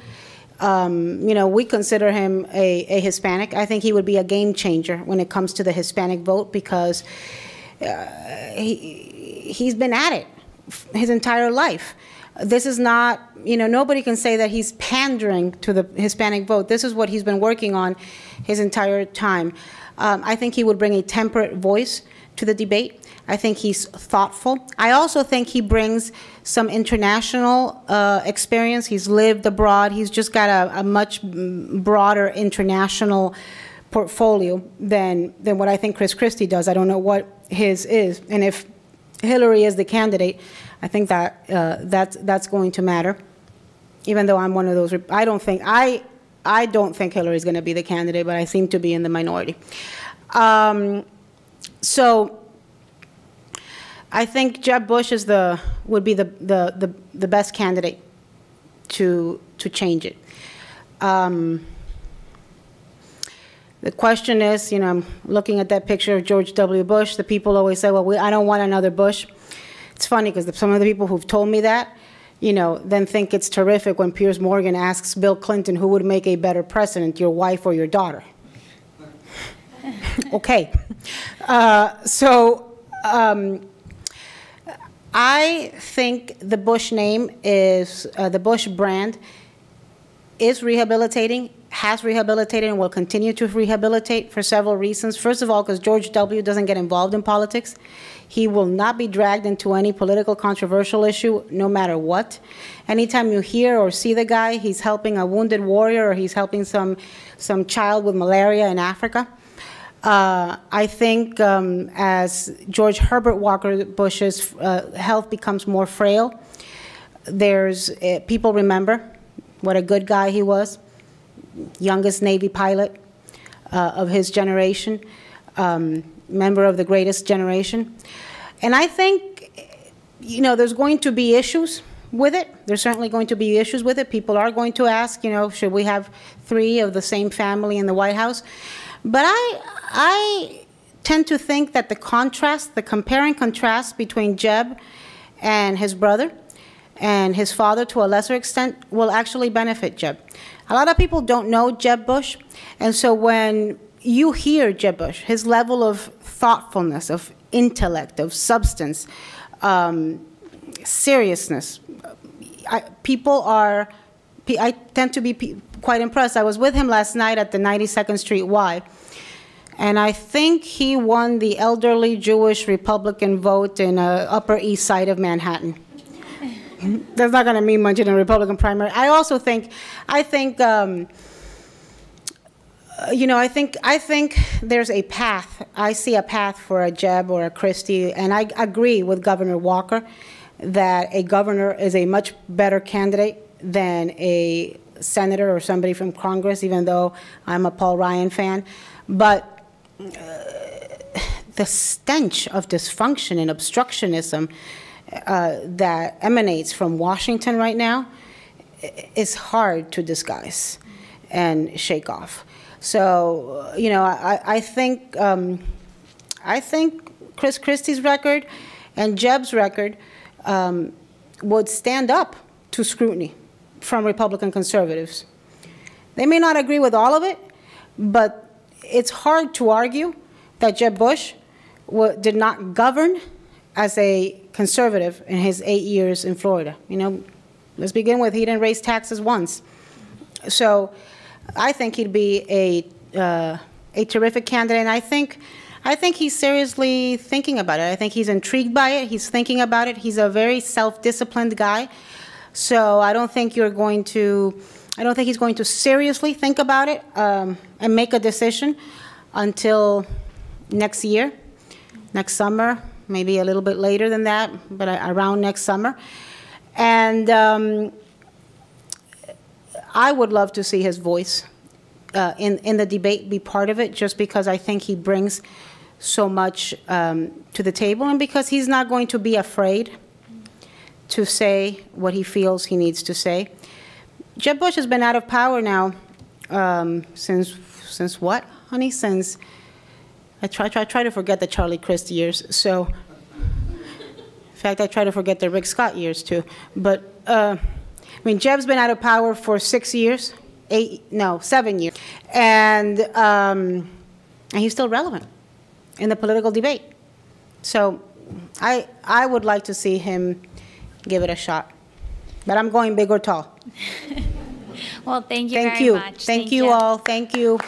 We consider him a Hispanic. I think he would be a game changer when it comes to the Hispanic vote because he's been at it his entire life. This is not, nobody can say that he's pandering to the Hispanic vote. This is what he's been working on his entire time. I think he would bring a temperate voice to the debate. I think he's thoughtful. I also think he brings some international experience. He's lived abroad. He's just got a much broader international portfolio than what I think Chris Christie does. I don't know what his is. And if Hillary is the candidate, I think that that's going to matter. Even though I'm one of those, I don't think Hillary's going to be the candidate, but I seem to be in the minority. So I think Jeb Bush would be the best candidate to change it. The question is, I'm looking at that picture of George W. Bush. The people always say, well, I don't want another Bush. It's funny because some of the people who've told me that, then think it's terrific when Piers Morgan asks Bill Clinton who would make a better president, your wife or your daughter. Okay. I think the Bush name is, the Bush brand is rehabilitating, has rehabilitated, and will continue to rehabilitate for several reasons. First of all, because George W. doesn't get involved in politics. He will not be dragged into any political controversial issue, no matter what. Anytime you hear or see the guy, he's helping a wounded warrior or he's helping some child with malaria in Africa. I think as George Herbert Walker Bush's health becomes more frail, people remember what a good guy he was, youngest Navy pilot of his generation, member of the greatest generation. And I think, there's going to be issues with it. There's certainly going to be issues with it. People are going to ask, should we have 3 of the same family in the White House? But I tend to think that the compare and contrast between Jeb and his brother and his father to a lesser extent will actually benefit Jeb. A lot of people don't know Jeb Bush, and so when you hear Jeb Bush, his level of thoughtfulness, of intellect, of substance, seriousness, I tend to be quite impressed. I was with him last night at the 92nd Street Y, and I think he won the elderly Jewish Republican vote in Upper East Side of Manhattan. That's not going to mean much in a Republican primary. I also think, I think there's a path. I see a path for a Jeb or a Christie, and I agree with Governor Walker that a governor is a much better candidate than a senator or somebody from Congress, even though I'm a Paul Ryan fan. But the stench of dysfunction and obstructionism that emanates from Washington right now is hard to disguise and shake off. So, I think Chris Christie's record and Jeb's record would stand up to scrutiny from Republican conservatives. They may not agree with all of it, but it's hard to argue that Jeb Bush did not govern as a conservative in his 8 years in Florida. Let's begin with, he didn't raise taxes once. So I think he'd be a terrific candidate, and I think he's seriously thinking about it. I think he's intrigued by it. He's thinking about it. He's a very self-disciplined guy. So I don't think he's going to seriously think about it and make a decision until next year, next summer, maybe a little bit later than that, but around next summer. And I would love to see his voice in the debate, be part of it, just because I think he brings so much to the table, and because he's not going to be afraid to say what he feels he needs to say. Jeb Bush has been out of power now since what, honey? Since I try to forget the Charlie Crist years. So, in fact, I try to forget the Rick Scott years too. But Jeb's been out of power for 7 years, and he's still relevant in the political debate. So, I would like to see him give it a shot. But I'm going big or tall. Well, thank you Thank very you. much. Thank you all. Thank you.